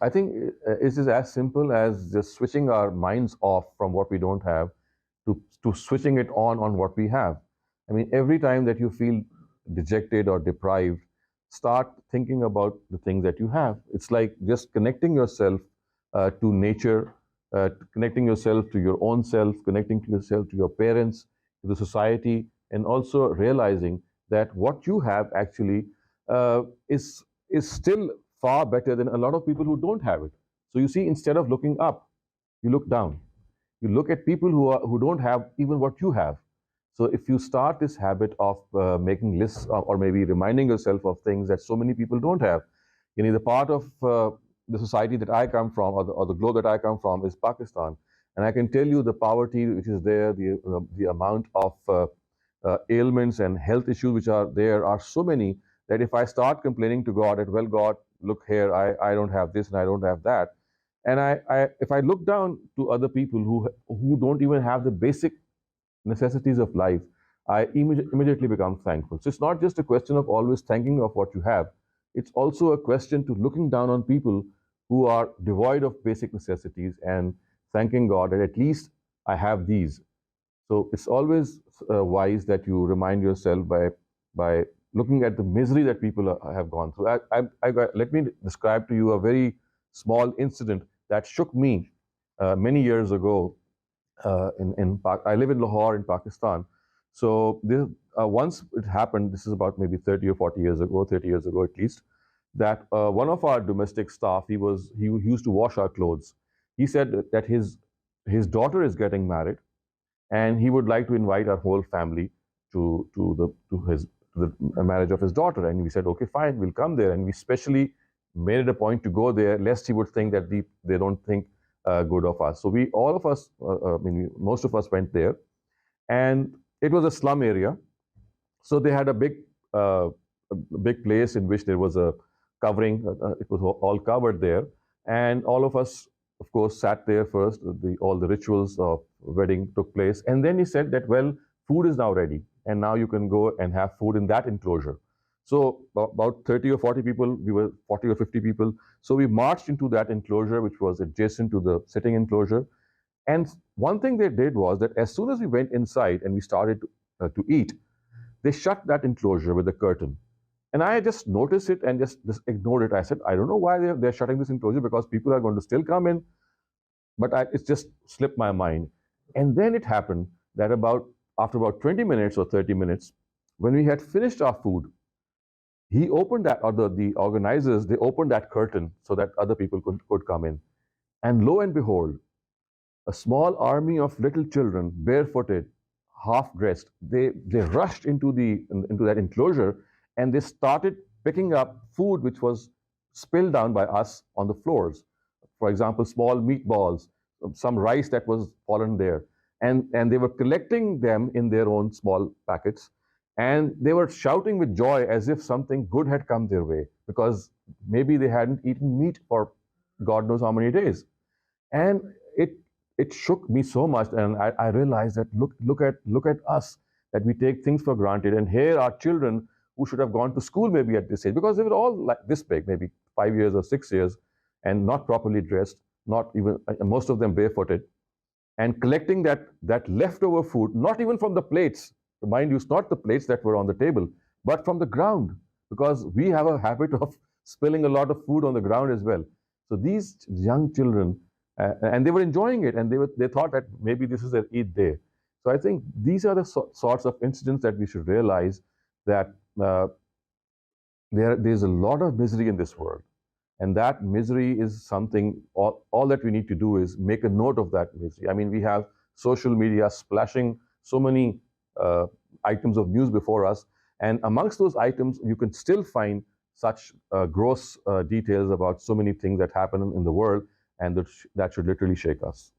I think it is as simple as just switching our minds off from what we don't have to switching it on what we have. I mean, every time that you feel dejected or deprived, start thinking about the things that you have. It's like just connecting yourself to nature, connecting yourself to your own self, connecting to yourself to your parents, to the society, and also realizing that what you have actually uh, is is still far better than a lot of people who don't have it. So you see, instead of looking up, you look down. You look at people who don't have even what you have. So if you start this habit of making lists or maybe reminding yourself of things that so many people don't have, the part of the society that I come from, or the globe that I come from, is Pakistan, and I can tell you the poverty which is there, the amount of ailments and health issues which are there are so many that if I start complaining to God that, well, God, look here, I don't have this and I don't have that, and if I look down to other people who don't even have the basic necessities of life, I immediately become thankful. So it's not just a question of always thanking of what you have. It's also a question to looking down on people who are devoid of basic necessities and thanking God that at least I have these. So it's always wise that you remind yourself by looking at the misery that people have gone through. Let me describe to you a very small incident that shook me many years ago. I live in Lahore in Pakistan. So once it happened, this is about maybe 30 or 40 years ago, 30 years ago at least, that one of our domestic staff, he used to wash our clothes. He said that his daughter is getting married, and he would like to invite our whole family to the marriage of his daughter. And we said, okay, fine, we'll come there. And we specially made it a point to go there, lest he would think that they don't think good of us. So all of us, most of us went there, and it was a slum area. So they had uh, a big place in which there was a covering. It was all covered there, and all of us, of course, sat there first. All the rituals of wedding took place, and then he said that, well, food is now ready, and now you can go and have food in that enclosure. So about 30 or 40 people, we were 40 or 50 people. So we marched into that enclosure, which was adjacent to the sitting enclosure. And one thing they did was that as soon as we went inside and we started to eat, they shut that enclosure with a curtain. And I just noticed it and just ignored it. I said, I don't know why they're shutting this enclosure, because people are going to still come in. But it just slipped my mind. And then it happened that after about 20 minutes or 30 minutes, when we had finished our food, he opened that, or the organizers, they opened that curtain so that other people could come in. And lo and behold, a small army of little children, barefooted, half dressed, they rushed into that enclosure, and they started picking up food which was spilled down by us on the floors. For example, small meatballs, some rice that was fallen there. And they were collecting them in their own small packets, and they were shouting with joy as if something good had come their way, because maybe they hadn't eaten meat for God knows how many days. And it shook me so much, and I realized that look at us, that we take things for granted, and here are children who should have gone to school maybe at this age, because they were all like this big, maybe 5 years or 6 years, and not properly dressed, not even most of them barefooted, and collecting that leftover food, not even from the plates. Mind you, it's not the plates that were on the table, but from the ground, because we have a habit of spilling a lot of food on the ground as well. So these young children, and they were enjoying it, and they thought that maybe this is their Eid day. So I think these are the sorts of incidents that we should realize, that uh, there's a lot of misery in this world, and that misery is something, all that we need to do is make a note of that misery. I mean, we have social media splashing so many uh, items of news before us, and amongst those items you can still find such gross details about so many things that happen in the world, and that should literally shake us.